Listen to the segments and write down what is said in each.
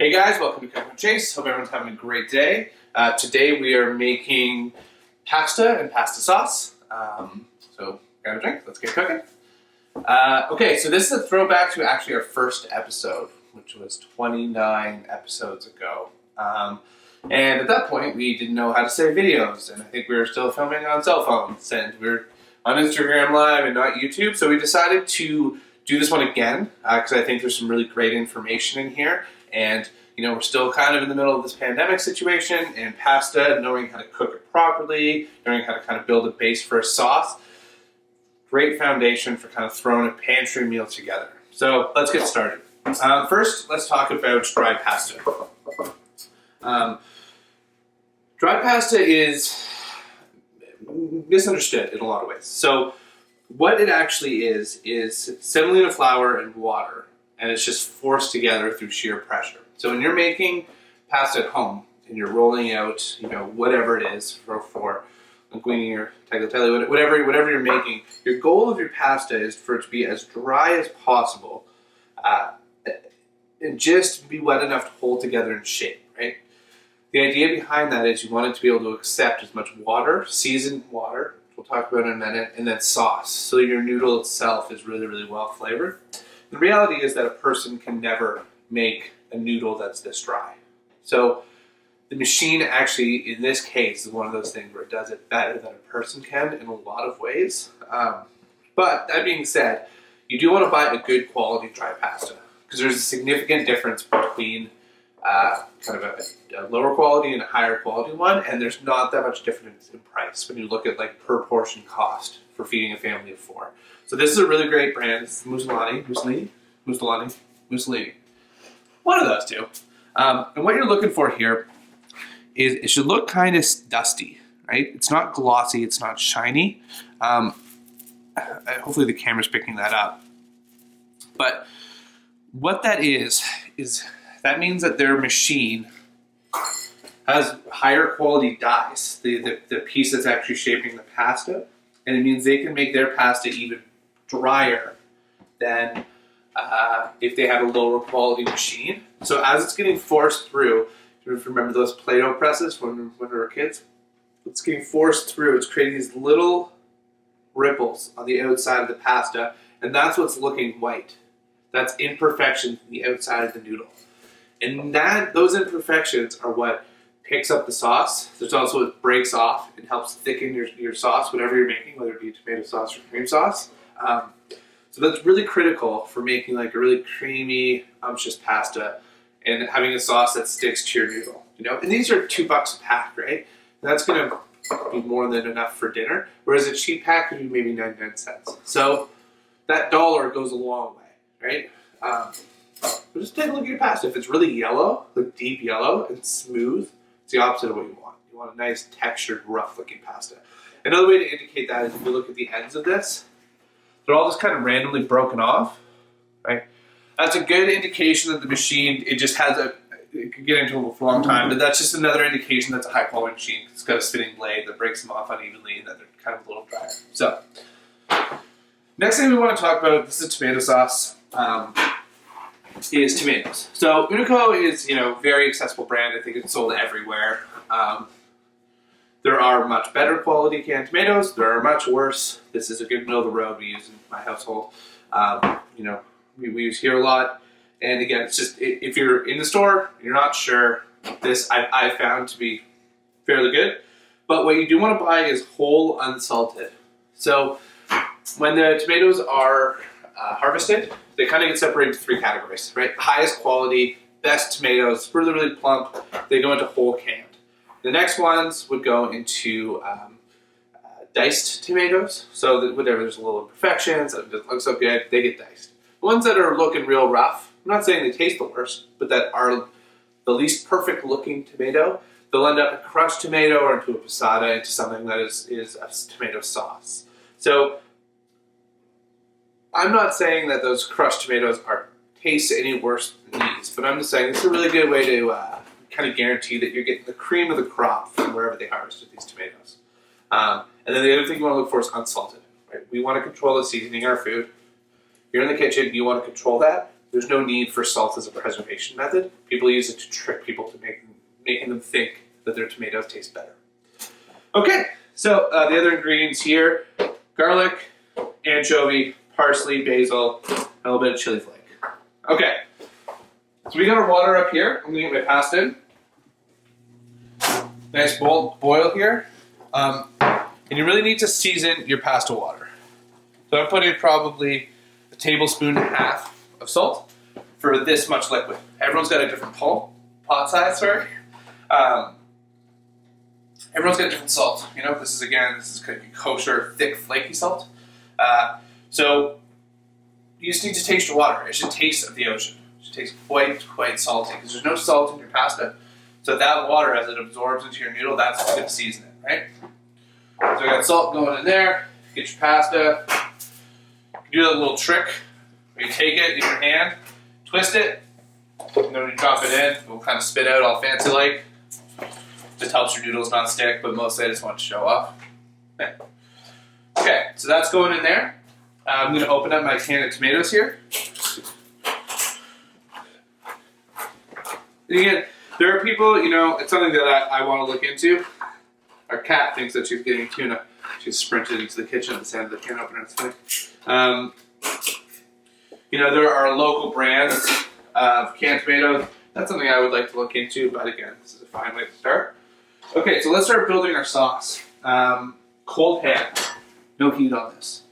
Hey guys, welcome to Cooking with Chase. Hope everyone's having a great day. Today we are making pasta and pasta sauce. So grab a drink, let's get cooking. Okay, so this is a throwback to actually our first episode, which was 29 episodes ago. And at that point, we didn't know how to save videos, and I think we were still filming on cell phones, and we were on Instagram Live and not YouTube. So we decided to do this one again, because I think there's some really great information in here. And, you know, we're still kind of in the middle of this pandemic situation, and pasta, knowing how to cook it properly, knowing how to kind of build a base for a sauce, great foundation for kind of throwing a pantry meal together. So let's get started. First, let's talk about dry pasta. Dry pasta is misunderstood in a lot of ways. So what it actually is semolina flour and water, and it's just forced together through sheer pressure. So when you're making pasta at home and you're rolling out, you know, whatever it is for linguine or tagliatelle, whatever you're making, your goal of your pasta is for it to be as dry as possible, and just be wet enough to hold together in shape, right? The idea behind that is you want it to be able to accept as much water, seasoned water, which we'll talk about in a minute, and then sauce, so your noodle itself is really, really well flavored. The reality is that a person can never make a noodle that's this dry. So the machine actually, in this case, is one of those things where it does it better than a person can in a lot of ways. But that being said, you do want to buy a good quality dry pasta, because there's a significant difference between kind of a lower quality and a higher quality one, and there's not that much difference in price when you look at like per portion cost for feeding a family of 4. So this is a really great brand. It's Mussolini. One of those two. And what you're looking for here is it should look kind of dusty, right? It's not glossy. It's not shiny. Hopefully the camera's picking that up. But what that is that means that their machine has higher quality dyes, the piece that's actually shaping the pasta, and it means they can make their pasta even drier than if they had a lower quality machine. So as it's getting forced through, you remember those Play-Doh presses when we were kids? It's getting forced through, it's creating these little ripples on the outside of the pasta, and that's what's looking white. That's imperfections in the outside of the noodle. And those imperfections are what picks up the sauce. There's also what breaks off and helps thicken your sauce, whatever you're making, whether it be tomato sauce or cream sauce. So that's really critical for making like a really creamy, umptious pasta and having a sauce that sticks to your noodle. You know, and these are $2 a pack, right? And that's going to be more than enough for dinner, whereas a cheap pack could be maybe 99 cents. So that dollar goes a long way, right? But just take a look at your pasta. If it's really yellow, like deep yellow and smooth, it's the opposite of what you want. You want a nice textured, rough-looking pasta. Another way to indicate that is if you look at the ends of this, they're all just kind of randomly broken off, right? That's a good indication that the machine, it just has it could get into it for a long time, but that's just another indication that's a high-quality machine. It's got a spinning blade that breaks them off unevenly and that they're kind of a little drier. So, next thing we want to talk about, this is tomato sauce. Is tomatoes. So Unico is, you know, very accessible brand. I think it's sold everywhere. There are much better quality canned tomatoes. There are much worse. This is a good middle of the road we use in my household. You know, we use here a lot. And again, it's just, if you're in the store, you're not sure, this I found to be fairly good. But what you do want to buy is whole unsalted. So when the tomatoes are harvested, they kind of get separated into 3 categories, right? Highest quality, best tomatoes, really, really plump, they go into whole canned. The next ones would go into diced tomatoes. So that whatever, there's a little imperfections, it looks so good, they get diced. The ones that are looking real rough, I'm not saying they taste the worst, but that are the least perfect looking tomato, they'll end up a crushed tomato or into a passata, into something that is a tomato sauce. So I'm not saying that those crushed tomatoes taste any worse than these, but I'm just saying it's a really good way to kind of guarantee that you're getting the cream of the crop from wherever they harvested these tomatoes. And then the other thing you want to look for is unsalted. Right? We want to control the seasoning in our food. You're in the kitchen, you want to control that. There's no need for salt as a preservation method. People use it to trick people to making them think that their tomatoes taste better. Okay, so the other ingredients here: garlic, anchovy, parsley, basil, and a little bit of chili flake. Okay, so we got our water up here. I'm gonna get my pasta in. Nice boil here. And you really need to season your pasta water. So I'm putting probably a tablespoon and a half of salt for this much liquid. Everyone's got a different pot size, sorry. Everyone's got a different salt. You know, this is kosher, thick, flaky salt. So you just need to taste your water. It should taste of the ocean. It should taste quite salty because there's no salt in your pasta. So that water, as it absorbs into your noodle, that's what's going to season it, right? So I got salt going in there. Get your pasta. You do that little trick where you take it in your hand, twist it, and then when you drop it in, it will kind of spit out all fancy like. Just helps your noodles not stick, but mostly I just want to show off. Okay, so that's going in there. I'm going to open up my can of tomatoes here. And again, there are people, you know, it's something that I want to look into. Our cat thinks that she's getting tuna. She's sprinted into the kitchen at the end of the can opener. It's funny. You know, there are local brands of canned tomatoes. That's something I would like to look into, but again, this is a fine way to start. Okay, so let's start building our sauce. Cold pan, no heat on this.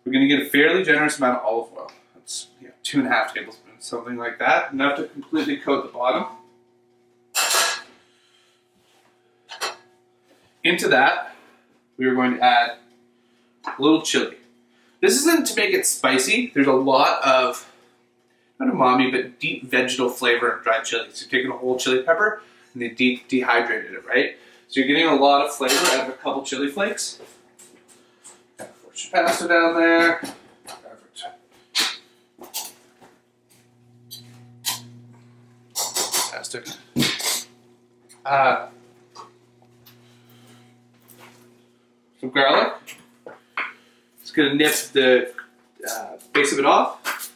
We're going to get a fairly generous amount of olive oil. That's 2.5 tablespoons, something like that. Enough to completely coat the bottom. Into that, we are going to add a little chili. This isn't to make it spicy. There's a lot of, not umami, but deep vegetal flavor in dried chili. So you're taking a whole chili pepper and they dehydrated it, right? So you're getting a lot of flavor out of a couple chili flakes. Put your pasta down there. Perfect. Fantastic. Some garlic. Just gonna nip the base of it off.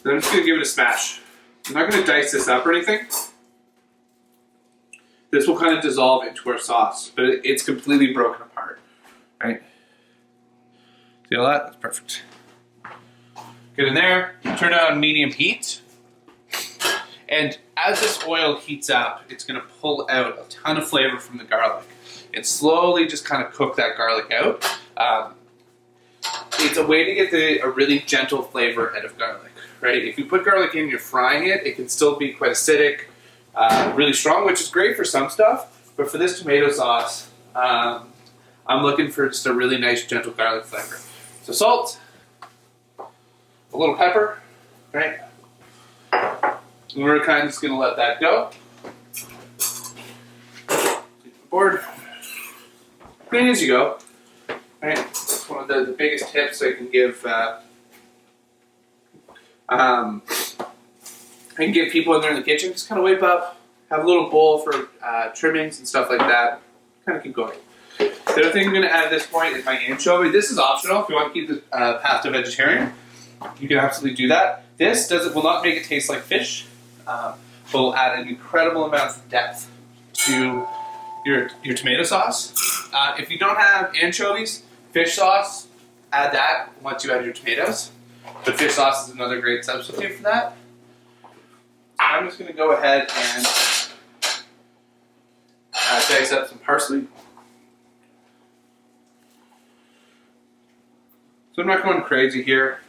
Then I'm just gonna give it a smash. I'm not gonna dice this up or anything. This will kind of dissolve into our sauce, but it's completely broken apart, right? See all that? That's perfect. Get in there, turn it on medium heat. And as this oil heats up, it's gonna pull out a ton of flavor from the garlic. And slowly just kind of cook that garlic out. It's a way to get a really gentle flavor out of garlic, right? If you put garlic in, you're frying it, it can still be quite acidic, really strong, which is great for some stuff. But for this tomato sauce, I'm looking for just a really nice, gentle garlic flavor. So salt, a little pepper, right? And we're kind of just gonna let that go. Take the board. Clean as you go, right? That's one of the biggest tips I can give. I can give people when they're in the kitchen. Just kind of whip up, have a little bowl for trimmings and stuff like that. Kind of keep going. The other thing I'm going to add at this point is my anchovy. This is optional. If you want to keep the pasta vegetarian, you can absolutely do that. This will not make it taste like fish, but will add an incredible amount of depth to your tomato sauce. If you don't have anchovies, fish sauce, add that once you add your tomatoes. But fish sauce is another great substitute for that. I'm just going to go ahead and dice up some parsley. So I'm not going crazy here.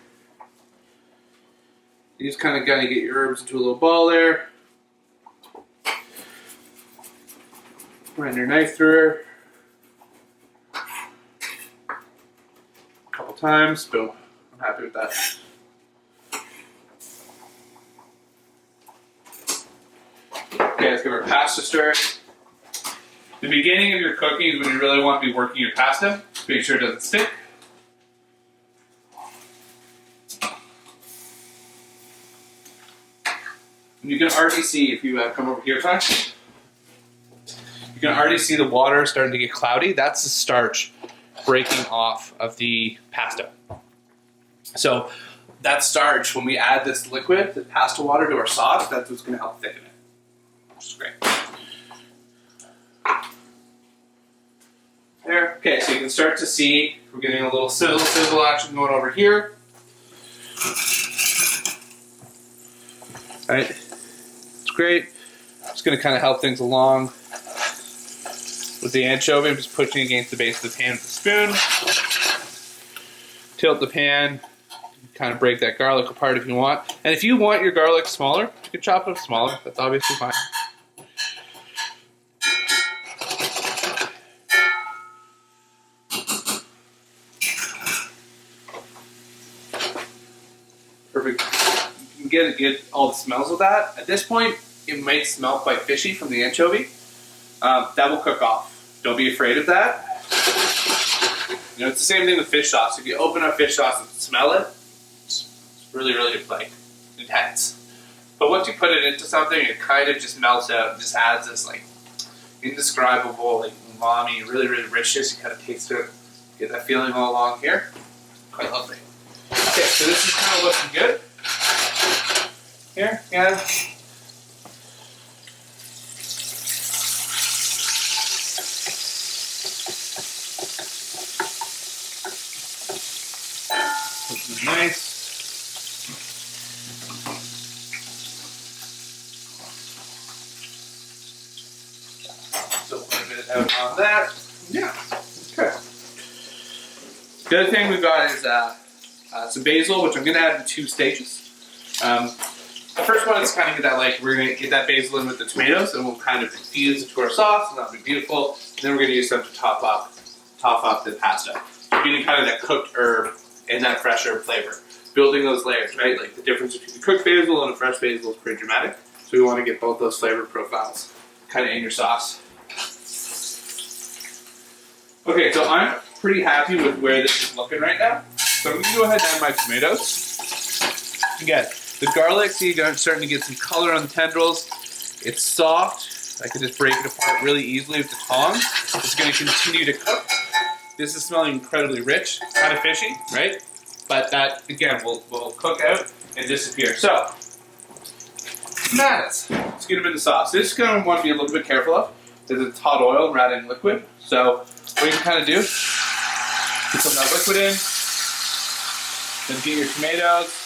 You just kind of got to get your herbs into a little ball there. Run your knife through her. A couple times, boom. I'm happy with that. Okay, let's give our pasta stir. The beginning of your cooking is when you really want to be working your pasta. Make sure it doesn't stick. And you can already see, if you come over here, Ty, you can already see the water starting to get cloudy. That's the starch breaking off of the pasta. So that starch, when we add this liquid, the pasta water, to our sauce, that's what's going to help thicken it, which is great. There. Okay, so you can start to see we're getting a little sizzle action going over here. All right, it's great. It's going to kind of help things along with the anchovy. I'm just pushing against the base of the pan with a spoon. Tilt the pan. Kind of break that garlic apart if you want. And if you want your garlic smaller, you can chop it up smaller. That's obviously fine. Perfect. You can get all the smells of that. At this point, it might smell quite fishy from the anchovy. That will cook off. Don't be afraid of that. You know, it's the same thing with fish sauce. If you open up fish sauce and smell it, it's really, really like intense. But once you put it into something, it kind of just melts out and just adds this like indescribable, like umami, really, really richness. You kind of taste it, get that feeling all along here. Quite lovely. Okay, so this is kind of looking good. Here, yeah. Looking nice. So put a bit out on that. Yeah, okay. The other thing we've got is some basil, which I'm going to add in 2 stages. The first one is kind of get that, like, we're going to get that basil in with the tomatoes, and we'll kind of infuse it to our sauce, and that'll be beautiful. And then we're going to use some to top up the pasta. We're getting kind of that cooked herb and that fresh herb flavor. Building those layers, right? Like the difference between the cooked basil and a fresh basil is pretty dramatic. So we want to get both those flavor profiles kind of in your sauce. Okay, so I'm pretty happy with where this is looking right now. So I'm going to go ahead and add my tomatoes. Again, the garlic, see, you're starting to get some color on the tendrils. It's soft. I can just break it apart really easily with the tongs. It's going to continue to cook. This is smelling incredibly rich, kind of fishy, right? But that, again, will cook out and disappear. So, tomatoes. Let's get them in the sauce. This is going to want to be a little bit careful of, because it's hot oil rather than liquid. So, what you can kind of do, put some of that liquid in, then get your tomatoes.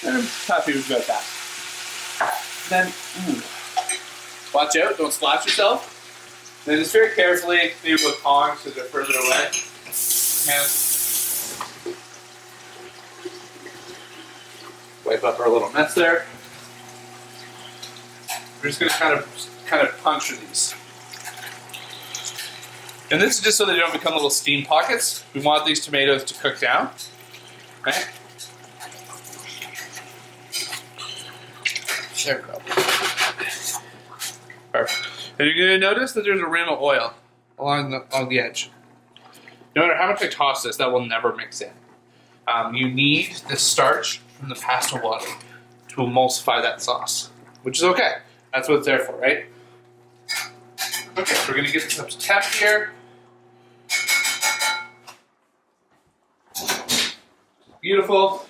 And I'm happy we've got that. Then, watch out, don't splash yourself. Then just very carefully, maybe with tongs because they're further away. And wipe up our little mess there. We're just going to kind of puncture these. And this is just so they don't become little steam pockets. We want these tomatoes to cook down. Okay? There we go. Perfect. And you're going to notice that there's a rim of oil along the edge. No matter how much I toss this, that will never mix in. You need the starch from the pasta water to emulsify that sauce, which is okay. That's what it's there for, right? Okay, so we're going to get this up to temp here. Beautiful.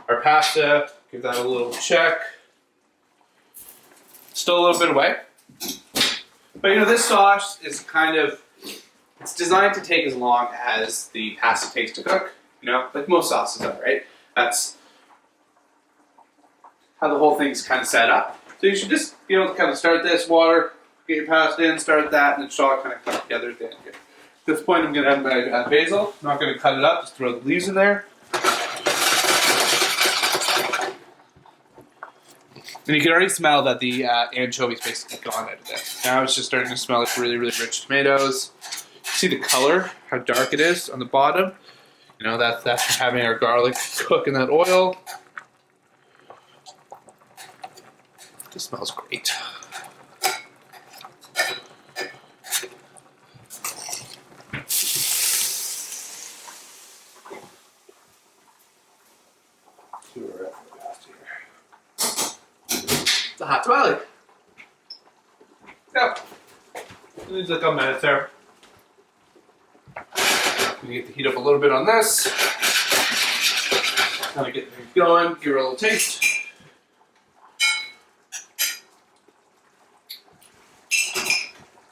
Our pasta, give that a little check. Still a little bit away. But you know, this sauce is kind of, it's designed to take as long as the pasta takes to cook. You know, like most sauces are, right? That's how the whole thing's kind of set up. So you should just be able to kind of start this water, get your pasta in, start that, and it's all kind of come together at the end here. At this point, I'm going to add my basil. I'm not going to cut it up, just throw the leaves in there. And you can already smell that the anchovies basically gone out of there. Now it's just starting to smell like really, really rich tomatoes. See the color, how dark it is on the bottom. You know, that's from having our garlic cook in that oil. This smells great. The hot tamale. Yep. It needs like a minute there. gonna get the heat up a little bit on this. Kind of get things going, give her a little taste.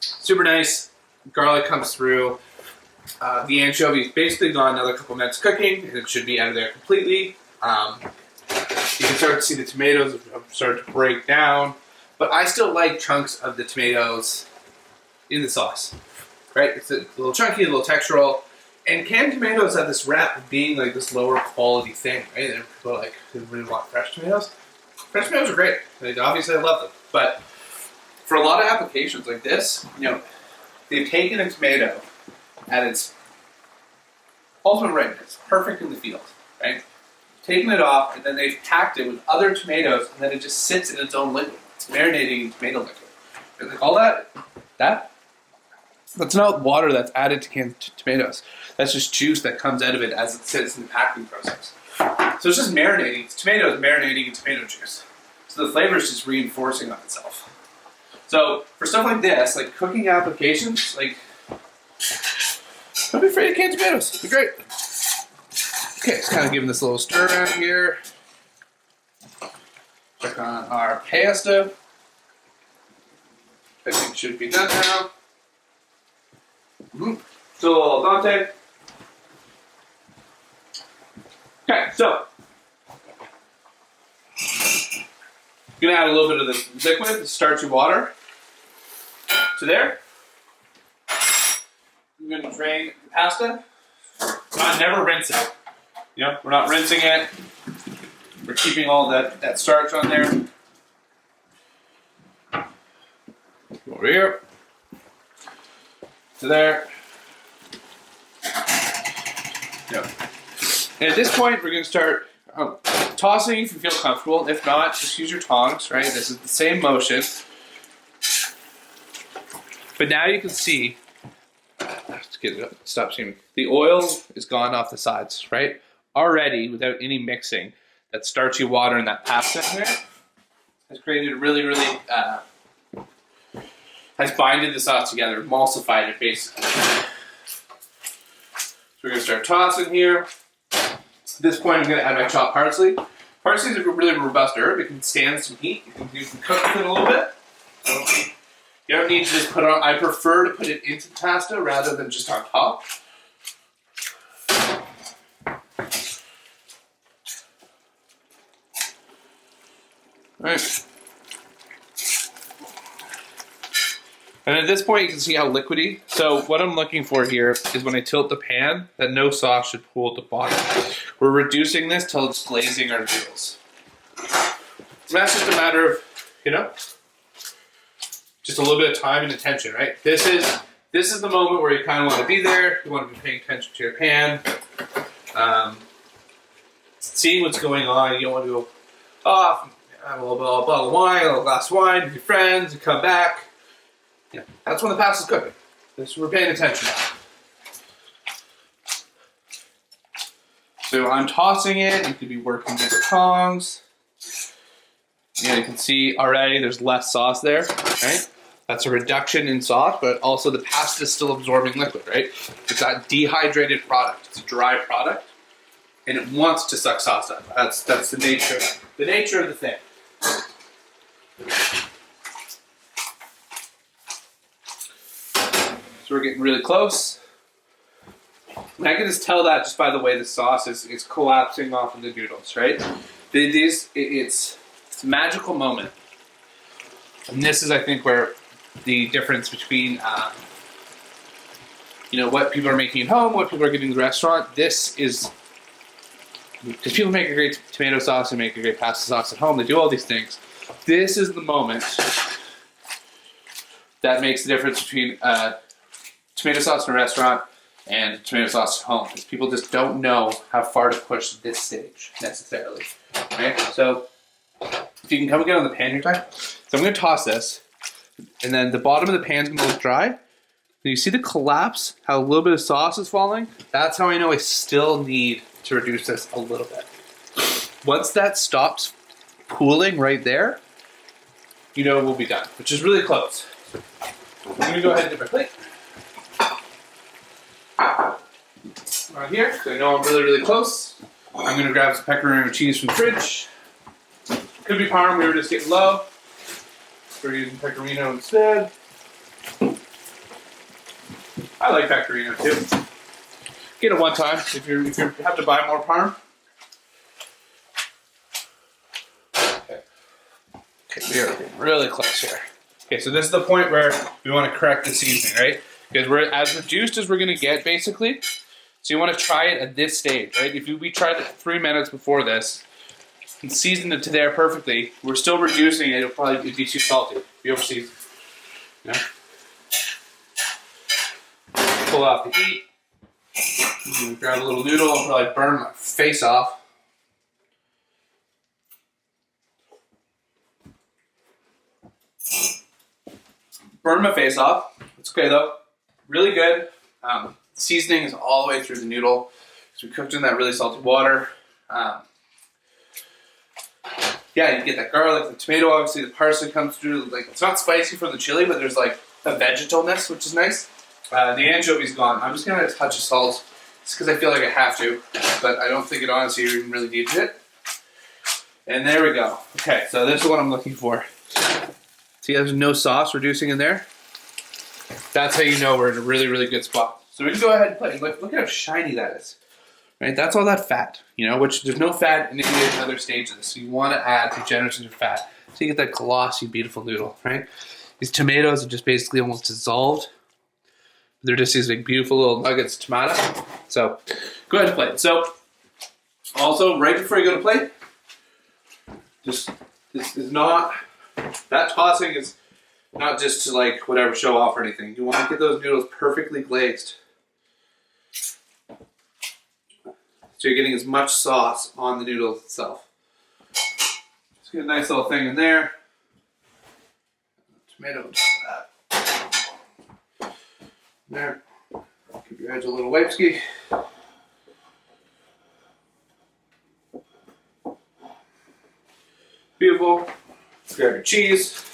Super nice. Garlic comes through. The anchovy's basically gone another couple minutes cooking, and it should be out of there completely. You can start to see the tomatoes have started to break down, but I still like chunks of the tomatoes in the sauce. Right? It's a little chunky, a little textural. And canned tomatoes have this rep of being like this lower quality thing, right? And people are like, who really want fresh tomatoes? Fresh tomatoes are great. Like, obviously, I love them. But for a lot of applications like this, they've taken a tomato at its ultimate ripeness, perfect in the field, right? Taken it off, and then they've packed it with other tomatoes, and then it just sits in its own liquid. It's marinating in tomato liquid. And they call that? That's not water that's added to canned tomatoes. That's just juice that comes out of it as it sits in the packing process. So it's just marinating. It's tomatoes marinating in tomato juice. So the flavor is just reinforcing on itself. So for stuff like this, like cooking applications, like, don't be afraid of canned tomatoes. They're great. Okay, just kind of giving this a little stir around here. Check on our pesto. I think it should be done now. Still al dente. Okay, so I'm gonna add a little bit of this liquid, starchy water, to there. I'm gonna drain the pasta. Never rinse it. We're not rinsing it. We're keeping all that starch on there. Over here. To there. And at this point, we're going to start tossing if you feel comfortable. If not, just use your tongs, right? This is the same motion. But now you can see, let's get it up, stop seeing. The oil is gone off the sides, right? Already, without any mixing, that starchy water and that pasta in there has created a really, really, has binded the sauce together, emulsified it basically. So we're going to start tossing here. At this point, I'm going to add my chopped parsley. Parsley is a really robust herb. It can stand some heat. You can cook with it a little bit. So you don't need to just put it on. I prefer to put it into the pasta rather than just on top. All right. And at this point, you can see how liquidy. So what I'm looking for here is when I tilt the pan, that no sauce should pool at the bottom. We're reducing this till it's glazing our noodles. So that's just a matter of, just a little bit of time and attention, right? This is the moment where you kind of want to be there. You want to be paying attention to your pan, seeing what's going on. You don't want to go off, have a little bottle of wine, a little glass of wine with your friends, and come back. That's when the pasta's cooking. We're paying attention. So I'm tossing it. You could be working with the tongs. You can see already there's less sauce there, right? That's a reduction in sauce, but also the pasta is still absorbing liquid, right? It's that dehydrated product. It's a dry product, and it wants to suck sauce up. That's the nature of the thing. So we're getting really close. And I can just tell that just by the way the sauce is collapsing off of the noodles, right? It's a magical moment. And this is, I think, where the difference between, what people are making at home, what people are getting in the restaurant, this is, because people make a great tomato sauce and make a great pasta sauce at home, they do all these things. This is the moment that makes the difference between tomato sauce in a restaurant and tomato sauce at home, because people just don't know how far to push this stage necessarily. Right? So if you can come and get on the pan here, Ty. So I'm going to toss this, and then the bottom of the pan's going to look dry. And you see the collapse, how a little bit of sauce is falling? That's how I know I still need to reduce this a little bit. Once that stops pooling right there, we'll be done, which is really close. I'm going to go ahead and dip my plate. on here, so I know I'm really, really close. I'm gonna grab some pecorino cheese from the fridge. Could be Parm, we were just getting low. We're using pecorino instead. I like pecorino too. Get it one time if you have to buy more Parm. Okay, we are getting really close here. Okay, so this is the point where we want to correct the seasoning, right? Because we're as reduced as we're going to get, basically. So you want to try it at this stage, right? If we tried it 3 minutes before this and seasoned it to there perfectly, we're still reducing it. It'd be too salty if you overseason. Yeah. Pull off the heat. Grab a little noodle and probably burn my face off. Burn my face off. It's okay though. Really good. Seasoning is all the way through the noodle because we cooked in that really salty water. Yeah, you get that garlic, the tomato, obviously the parsley comes through. Like, it's not spicy from the chili, but there's like a vegetalness, which is nice. The anchovy's gone. I'm just gonna add a touch of salt, just because I feel like I have to, but I don't think it honestly even really needs it. And there we go. Okay, so this is what I'm looking for. See, there's no sauce reducing in there. That's how you know we're in a really, really good spot. So we can go ahead and play. Look at how shiny that is. Right, that's all that fat, you know, which there's no fat in any of the other stages. So you want to add degeneracy of fat. So you get that glossy, beautiful noodle, right? These tomatoes are just basically almost dissolved. They're just these like beautiful little nuggets of tomato. So go ahead and plate. So also, right before you go to plate, this is not, that tossing is not just to like whatever show off or anything. You want to get those noodles perfectly glazed. So you're getting as much sauce on the noodles itself. Just get a nice little thing in there. Tomato on top of that. There. Give your edge a little wipe ski. Beautiful. Grab your cheese.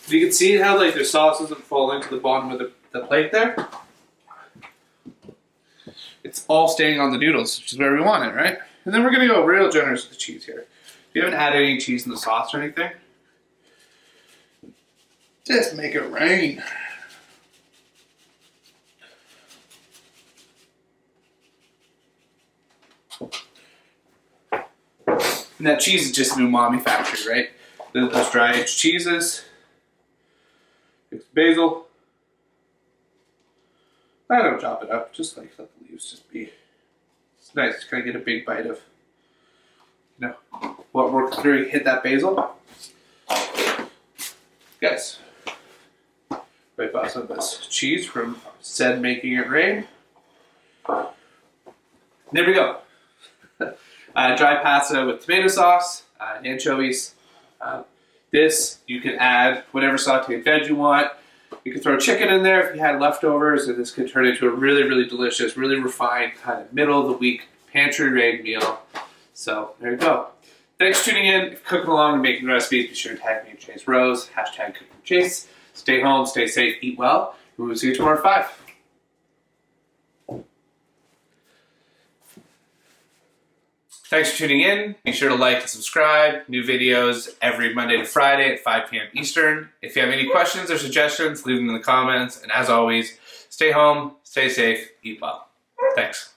You can see how like the sauce doesn't fall into the bottom of the plate there. It's all staying on the noodles, which is where we want it, right? And then we're gonna go real generous with the cheese here. If you haven't added any cheese in the sauce or anything, just make it rain. And that cheese is just an umami factory, right? Those dry aged cheeses. Mix basil. I don't chop it up, just like let the leaves just be. It's nice to kind of get a big bite of, you know, what worked through. Hit that basil. Guys, wipe off some of this cheese from said making it rain. There we go. Dry pasta with tomato sauce, anchovies. This, you can add whatever sauteed veg you want. You can throw chicken in there if you had leftovers, and this could turn into a really, really delicious, really refined kind of middle of the week pantry ready meal. So there you go. Thanks for tuning in. If you're cooking along and making recipes, be sure to tag me at Chase Rose, hashtag cooking with Chase. Stay home, stay safe, eat well. We will see you tomorrow at 5. Thanks for tuning in. Be sure to like and subscribe. New videos every Monday to Friday at 5 p.m. Eastern. If you have any questions or suggestions, leave them in the comments. And as always, stay home, stay safe, eat well. Thanks.